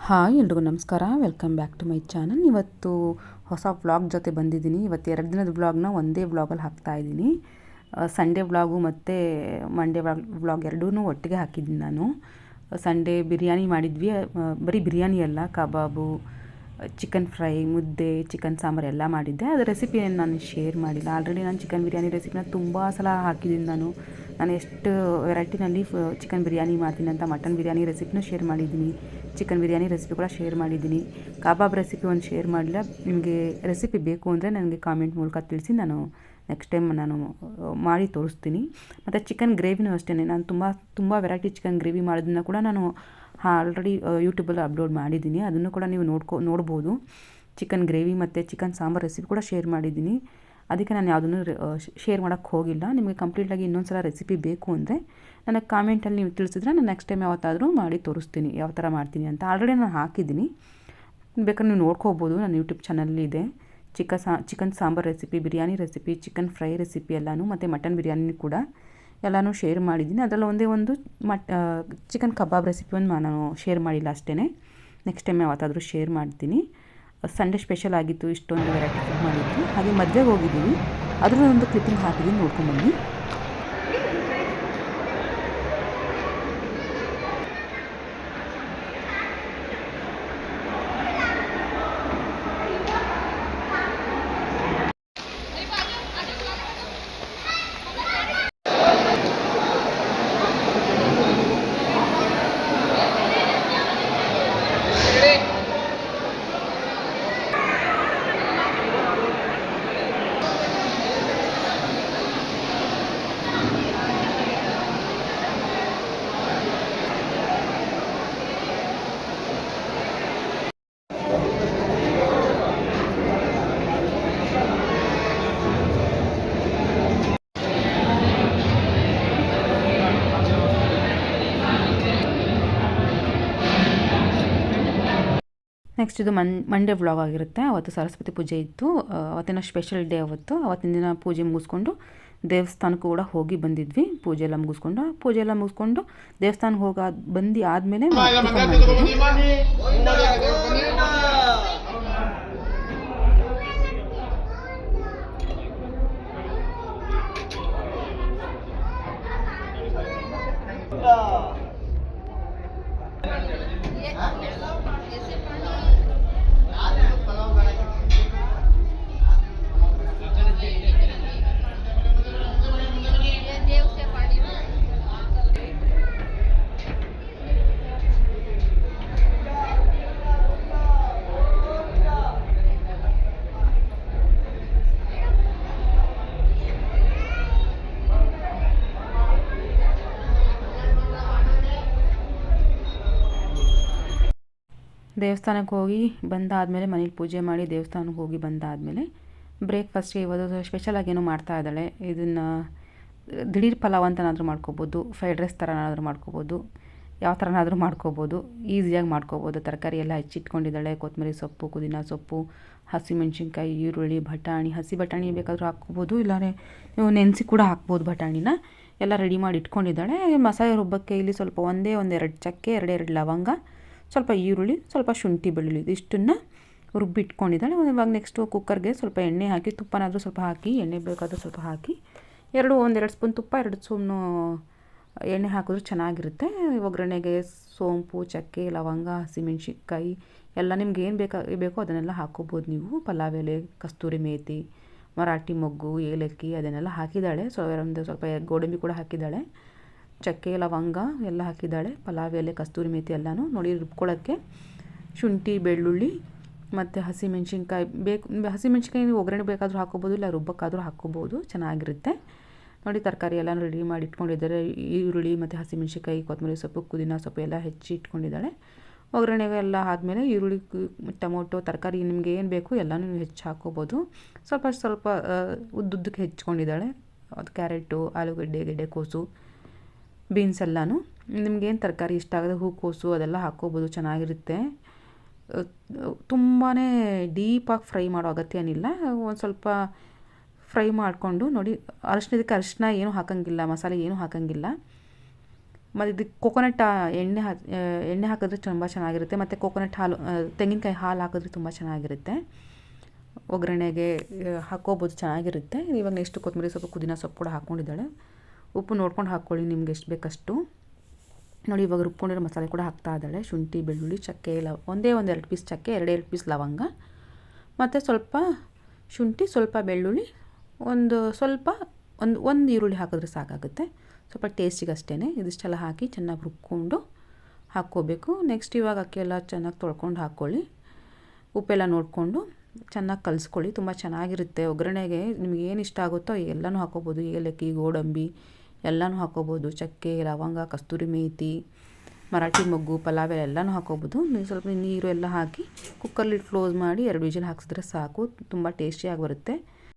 Hi ಎಲ್ರಿಗೂ ನಮಸ್ಕಾರ. Welcome back to my channel. ಇವತ್ತು ಹೊಸ ವ್ಲಾಗ್ ಜೊತೆ ಬಂದಿದ್ದೀನಿ. ಇವತ್ತು 2 ದಿನದ ವ್ಲಾಗ್ನ ಒಂದೇ ವ್ಲಾಗಲ್ಲಿ ಹಾಕ್ತಾಯಿದ್ದೀನಿ. ಸಂಡೇ ವ್ಲಾಗು ಮತ್ತು ಮಂಡೇ ವ್ಲಾಗ್ ಎರಡೂ ಒಟ್ಟಿಗೆ ಹಾಕಿದ್ದೀನಿ ನಾನು. ಸಂಡೇ ಬಿರಿಯಾನಿ ಮಾಡಿದ್ವಿ. ಬರೀ ಬಿರಿಯಾನಿ ಅಲ್ಲ, ಕಬಾಬು, ಚಿಕನ್ ಫ್ರೈ, ಮುದ್ದೆ, ಚಿಕನ್ ಸಾಂಬಾರು ಎಲ್ಲ ಮಾಡಿದ್ದೆ. ಅದರ ರೆಸಿಪಿಯನ್ನು ನಾನು ಶೇರ್ ಮಾಡಿಲ್ಲ. ಆಲ್ರೆಡಿ ನಾನು ಚಿಕನ್ ಬಿರಿಯಾನಿ ರೆಸಿಪಿನ ತುಂಬ ಸಲ ಹಾಕಿದ್ದೀನಿ. ನಾನು ಎಷ್ಟು ವೆರೈಟಿನಲ್ಲಿ ಚಿಕನ್ ಬಿರಿಯಾನಿ ಮಾಡ್ತೀನಿ ಅಂತ ಮಟನ್ ಬಿರಿಯಾನಿ ರೆಸಿಪಿನೂ ಶೇರ್ ಮಾಡಿದ್ದೀನಿ. ಚಿಕನ್ ಬಿರಿಯಾನಿ ರೆಸಿಪಿ ಕೂಡ ಶೇರ್ ಮಾಡಿದ್ದೀನಿ. ಕಬಾಬ್ ರೆಸಿಪಿ ಒಂದು ಶೇರ್ ಮಾಡಿಲ್ಲ. ನಿಮಗೆ ರೆಸಿಪಿ ಬೇಕು ಅಂದರೆ ನನಗೆ ಕಾಮೆಂಟ್ ಮೂಲಕ ತಿಳಿಸಿ, ನಾನು ನೆಕ್ಸ್ಟ್ ಟೈಮ್ ನಾನು ಮಾಡಿ ತೋರಿಸ್ತೀನಿ. ಮತ್ತು ಚಿಕನ್ ಗ್ರೇವಿನೂ ಅಷ್ಟೇ, ನಾನು ತುಂಬ ವೆರೈಟಿ ಚಿಕನ್ ಗ್ರೇವಿ ಮಾಡೋದನ್ನ ಕೂಡ ನಾನು ಆಲ್ರೆಡಿ ಯೂಟ್ಯೂಬಲ್ಲಿ ಅಪ್ಲೋಡ್ ಮಾಡಿದ್ದೀನಿ. ಅದನ್ನು ಕೂಡ ನೀವು ನೋಡ್ಬೋದು. ಚಿಕನ್ ಗ್ರೇವಿ ಮತ್ತು ಚಿಕನ್ ಸಾಂಬಾರು ರೆಸಿಪಿ ಕೂಡ ಶೇರ್ ಮಾಡಿದ್ದೀನಿ. ಅದಕ್ಕೆ ನಾನು ಯಾವುದನ್ನು ಶೇರ್ ಮಾಡೋಕ್ಕೆ ಹೋಗಿಲ್ಲ. ನಿಮಗೆ ಕಂಪ್ಲೀಟಾಗಿ ಇನ್ನೊಂದು ಸಲ ರೆಸಿಪಿ ಬೇಕು ಅಂದರೆ ನನಗೆ ಕಾಮೆಂಟಲ್ಲಿ ನೀವು ತಿಳಿಸಿದ್ರೆ ನಾನು ನೆಕ್ಸ್ಟ್ ಟೈಮ್ ಯಾವತ್ತಾದರೂ ಮಾಡಿ ತೋರಿಸ್ತೀನಿ ಯಾವ ಥರ ಮಾಡ್ತೀನಿ ಅಂತ. ಆಲ್ರೆಡಿ ನಾನು ಹಾಕಿದ್ದೀನಿ, ಬೇಕಾದ್ರೆ ನೀವು ನೋಡ್ಕೋಬೋದು. ನನ್ನ ಯೂಟ್ಯೂಬ್ ಚಾನಲ್ಲಿದೆ. Chicken sambar recipe, biryani recipe, chicken fry recipe ಎಲ್ಲನೂ, ಮತ್ತು ಮಟನ್ ಬಿರಿಯಾನಿ ಕೂಡ ಎಲ್ಲನೂ ಶೇರ್ ಮಾಡಿದ್ದೀನಿ. ಅದರಲ್ಲಿ ಒಂದೇ ಒಂದು ಚಿಕನ್ ಕಬಾಬ್ ರೆಸಿಪಿ ಒಂದು ನಾನು ಶೇರ್ ಮಾಡಿಲ್ಲ ಅಷ್ಟೇ. ನೆಕ್ಸ್ಟ್ ಟೈಮ್ ಯಾವತ್ತಾದರೂ ಶೇರ್ ಮಾಡ್ತೀನಿ. ಸಂಡೇ ಸ್ಪೆಷಲ್ ಆಗಿತ್ತು, ಇಷ್ಟೊಂದು ವೆರೈಟಿ ಫುಡ್ ಮಾಡಿದ್ವಿ. ಹಾಗೆ ಮದುವೆಗೆ ಹೋಗಿದ್ದೀವಿ, ಅದರಲ್ಲೊಂದು ಕ್ಲಿಪ್ಪಿಂಗ್ ಹಾಕಿದ್ದೀನಿ, ನೋಡ್ಕೊಂಬನ್ನಿ. ನೆಕ್ಸ್ಟ್ ಇದು ಮಂಡೇ ವ್ಲಾಗ್ ಆಗಿರುತ್ತೆ. ಅವತ್ತು ಸರಸ್ವತಿ ಪೂಜೆ ಇತ್ತು. ಅವತ್ತಿನ ಸ್ಪೆಷಲ್ ಡೇ. ಅವತ್ತಿನ ದಿನ ಪೂಜೆ ಮುಗಿಸ್ಕೊಂಡು ದೇವಸ್ಥಾನಕ್ಕೂ ಕೂಡ ಹೋಗಿ ಬಂದಿದ್ವಿ. ಪೂಜೆ ಎಲ್ಲ ಮುಗಿಸ್ಕೊಂಡು ದೇವಸ್ಥಾನಕ್ಕೆ ಆದಮೇಲೆ ದೇವಸ್ಥಾನಕ್ಕೆ ಹೋಗಿ ಬಂದಾದಮೇಲೆ ಮನೇಲಿ ಪೂಜೆ ಮಾಡಿ ದೇವಸ್ಥಾನಕ್ಕೆ ಹೋಗಿ ಬಂದಾದಮೇಲೆ ಬ್ರೇಕ್ಫಾಸ್ಟ್ಗೆ ಇವತ್ತು ಸ್ಪೆಷಲಾಗಿ ಏನೋ ಮಾಡ್ತಾ ಇದ್ದಾಳೆ. ಇದನ್ನು ದಿಢೀರ್ ಪಲಾವ್ ಅಂತನಾದರೂ ಮಾಡ್ಕೋಬೋದು, ಫ್ರೈಡ್ ರೈಸ್ ಥರನಾದರೂ ಮಾಡ್ಕೋಬೋದು, ಯಾವ ಥರನಾದರೂ ಮಾಡ್ಕೋಬೋದು, ಈಸಿಯಾಗಿ ಮಾಡ್ಕೋಬೋದು. ತರಕಾರಿ ಎಲ್ಲ ಹೆಚ್ಚಿಟ್ಕೊಂಡಿದ್ದಾಳೆ. ಕೊತ್ತಂಬರಿ ಸೊಪ್ಪು, ಪುದೀನ ಸೊಪ್ಪು, ಹಸಿಮೆಣ್ಸಿನ್ಕಾಯಿ, ಈರುಳ್ಳಿ, ಬಟಾಣಿ, ಹಸಿ ಬಟಾಣಿ ಬೇಕಾದರೂ ಹಾಕ್ಕೋಬೋದು, ಇಲ್ಲಾಂದರೆ ನೀವು ನೆನೆಸಿ ಕೂಡ ಹಾಕ್ಬೋದು. ಬಟಾಣಿನ ಎಲ್ಲ ರೆಡಿ ಮಾಡಿ ಇಟ್ಕೊಂಡಿದ್ದಾಳೆ. ಮಸಾಲೆ ರುಬ್ಬಕ್ಕೆ ಇಲ್ಲಿ ಸ್ವಲ್ಪ ಒಂದೆರಡು ಚಕ್ಕೆ, ಎರಡೆರಡು ಲವಂಗ, ಸ್ವಲ್ಪ ಈರುಳ್ಳಿ, ಸ್ವಲ್ಪ ಶುಂಠಿ ಬೆಳ್ಳುಳ್ಳಿ ಇಷ್ಟನ್ನು ರುಬ್ಬಿಟ್ಕೊಂಡಿದ್ದಾಳೆ. ಇವಾಗ ನೆಕ್ಸ್ಟು ಕುಕ್ಕರ್ಗೆ ಸ್ವಲ್ಪ ಎಣ್ಣೆ ಹಾಕಿ, ತುಪ್ಪನಾದರೂ ಸ್ವಲ್ಪ ಹಾಕಿ, ಎಣ್ಣೆ ಬೇಕಾದರೂ ಸ್ವಲ್ಪ ಹಾಕಿ, ಒಂದೆರಡು ಸ್ಪೂನ್ ತುಪ್ಪ, 2 ಸ್ಪೂನು ಎಣ್ಣೆ ಹಾಕಿದ್ರೂ ಚೆನ್ನಾಗಿರುತ್ತೆ. ಒಗ್ಗರಣೆಗೆ ಸೋಂಪು, ಚಕ್ಕೆ, ಲವಂಗ, ಹಸಿಮೆಣ್ಸಿನ್ಕಾಯಿ ಎಲ್ಲ ನಿಮ್ಗೆ ಏನು ಬೇಕೋ ಅದನ್ನೆಲ್ಲ ಹಾಕ್ಕೋಬೋದು ನೀವು. ಪಲಾವ್ ಎಲೆ, ಕಸ್ತೂರಿ ಮೇಥಿ, ಮರಾಠಿ ಮೊಗ್ಗು, ಏಲಕ್ಕಿ ಅದನ್ನೆಲ್ಲ ಹಾಕಿದ್ದಾಳೆ. ಸ್ವಲ್ಪ ಗೋಡಂಬಿ ಕೂಡ ಹಾಕಿದ್ದಾಳೆ. ಚಕ್ಕೆ, ಲವಂಗ ಎಲ್ಲ ಹಾಕಿದ್ದಾಳೆ. ಪಲಾವ್ ಎಲೆ, ಕಸ್ತೂರಿ ಮೇಥಿ ಎಲ್ಲನೂ ನೋಡಿ ರುಬ್ಕೊಳ್ಳೋಕ್ಕೆ. ಶುಂಠಿ, ಬೆಳ್ಳುಳ್ಳಿ ಮತ್ತು ಹಸಿಮೆಣ್ಸಿನ್ಕಾಯಿ ಹಸಿಮೆಣ್ಸಿನ್ಕಾಯಿ ನೀವು ಒಗ್ಗರಣೆ ಬೇಕಾದರೂ ಹಾಕ್ಕೋಬೋದು, ಇಲ್ಲ ರುಬ್ಬಕ್ಕಾದರೂ ಹಾಕ್ಕೋಬೋದು, ಚೆನ್ನಾಗಿರುತ್ತೆ. ನೋಡಿ ತರಕಾರಿ ಎಲ್ಲನೂ ರೆಡಿ ಮಾಡಿ ಇಟ್ಕೊಂಡಿದ್ದಾರೆ. ಈರುಳ್ಳಿ ಮತ್ತು ಹಸಿಮೆಣ್ಸಿನ್ಕಾಯಿ, ಕೊತ್ತಂಬರಿ ಸೊಪ್ಪು, ಪುದೀನ ಸೊಪ್ಪು ಎಲ್ಲ ಹೆಚ್ಚಿ ಇಟ್ಕೊಂಡಿದ್ದಾಳೆ. ಒಗ್ಗರಣೆಗೆ ಎಲ್ಲ ಆದಮೇಲೆ ಈರುಳ್ಳಿ, ಟೊಮೊಟೊ, ತರಕಾರಿ ನಿಮಗೆ ಏನು ಬೇಕು ಎಲ್ಲನೂ ನೀವು ಹೆಚ್ಚು ಹಾಕ್ಕೋಬೋದು. ಸ್ವಲ್ಪ ಉದ್ದುದ್ದಕ್ಕೆ ಹೆಚ್ಕೊಂಡಿದ್ದಾಳೆ. ಅದು ಕ್ಯಾರೆಟು, ಆಲೂಗಡ್ಡೆ, ಗೆಡ್ಡೆಕೋಸು, ಬೀನ್ಸ್ ಎಲ್ಲನೂ ನಿಮಗೇನು ತರಕಾರಿ ಇಷ್ಟ ಆಗೋದು, ಹೂಕೋಸು ಅದೆಲ್ಲ ಹಾಕ್ಕೋಬೋದು, ಚೆನ್ನಾಗಿರುತ್ತೆ. ತುಂಬಾ ಡೀಪಾಗಿ ಫ್ರೈ ಮಾಡೋ ಅಗತ್ಯ ಏನಿಲ್ಲ. ಒಂದು ಸ್ವಲ್ಪ ಫ್ರೈ ಮಾಡಿಕೊಂಡು ನೋಡಿ, ಅರಿಶಿನ ಏನು ಹಾಕೋಂಗಿಲ್ಲ, ಮಸಾಲೆ ಏನೂ ಹಾಕೋಂಗಿಲ್ಲ. ಮತ್ತು ಇದಕ್ಕೆ ಕೋಕೋನಟ್ ಎಣ್ಣೆ ಹಾಕಿದ್ರೆ ತುಂಬ ಚೆನ್ನಾಗಿರುತ್ತೆ, ಮತ್ತು ಕೋಕೋನಟ್ ಹಾಲು ತೆಂಗಿನಕಾಯಿ ಹಾಲು ಹಾಕಿದ್ರೆ ತುಂಬ ಚೆನ್ನಾಗಿರುತ್ತೆ. ಒಗ್ಗರಣೆಗೆ ಹಾಕ್ಕೋಬೋದು, ಚೆನ್ನಾಗಿರುತ್ತೆ. ಇವಾಗ ನೆಕ್ಸ್ಟ್ ಕೊತ್ತಂಬರಿ ಸೊಪ್ಪು, ಪುದೀನ ಸೊಪ್ಪು ಕೂಡ ಹಾಕ್ಕೊಂಡಿದ್ದಾಳೆ. ಉಪ್ಪು ನೋಡ್ಕೊಂಡು ಹಾಕ್ಕೊಳ್ಳಿ ನಿಮ್ಗೆ ಎಷ್ಟು ಬೇಕಷ್ಟು. ನೋಡಿ ಇವಾಗ ರುಬ್ಕೊಂಡಿರೋ ಮಸಾಲೆ ಕೂಡ ಹಾಕ್ತಾ ಇದ್ದಾಳೆ. ಶುಂಠಿ, ಬೆಳ್ಳುಳ್ಳಿ, ಚಕ್ಕೆ, ಒಂದೆರಡು ಪೀಸ್ ಚಕ್ಕೆ, ಎರಡೆರಡು ಪೀಸ್ ಲವಂಗ, ಮತ್ತು ಸ್ವಲ್ಪ ಶುಂಠಿ, ಸ್ವಲ್ಪ ಬೆಳ್ಳುಳ್ಳಿ, ಒಂದು ಈರುಳ್ಳಿ ಹಾಕಿದ್ರೆ ಸಾಕಾಗುತ್ತೆ. ಸ್ವಲ್ಪ ಟೇಸ್ಟಿಗೆ ಅಷ್ಟೇ. ಇದಿಷ್ಟೆಲ್ಲ ಹಾಕಿ ಚೆನ್ನಾಗಿ ರುಬ್ಕೊಂಡು ಹಾಕ್ಕೋಬೇಕು. ನೆಕ್ಸ್ಟ್ ಇವಾಗ ಅಕ್ಕಿ ಎಲ್ಲ ಚೆನ್ನಾಗಿ ತೊಳ್ಕೊಂಡು ಹಾಕ್ಕೊಳ್ಳಿ. ಉಪ್ಪೆಲ್ಲ ನೋಡಿಕೊಂಡು ಚೆನ್ನಾಗಿ ಕಲಿಸ್ಕೊಳ್ಳಿ. ತುಂಬ ಚೆನ್ನಾಗಿರುತ್ತೆ. ಒಗ್ಗರಣೆಗೆ ನಿಮ್ಗೆ ಏನು ಇಷ್ಟ ಆಗುತ್ತೋ ಎಲ್ಲನೂ ಹಾಕ್ಕೋಬೋದು. ಏಲಕ್ಕಿ, ಗೋಡಂಬಿ ಎಲ್ಲನೂ ಹಾಕ್ಕೋಬೋದು. ಚಕ್ಕೆ, ಲವಂಗ, ಕಸ್ತೂರಿ ಮೇಥಿ, ಮರಾಠಿ ಮೊಗ್ಗು, ಪಲಾವ್ ಎಲ್ಲನೂ ಹಾಕ್ಕೋಬೋದು. ಸ್ವಲ್ಪ ನೀರು ಎಲ್ಲ ಹಾಕಿ ಕುಕ್ಕರ್ಲಿ ಕ್ಲೋಸ್ ಮಾಡಿ 2 ವಿಜಿಲ್ ಹಾಕಿಸಿದ್ರೆ ಸಾಕು. ತುಂಬ ಟೇಸ್ಟಿಯಾಗಿ ಬರುತ್ತೆ.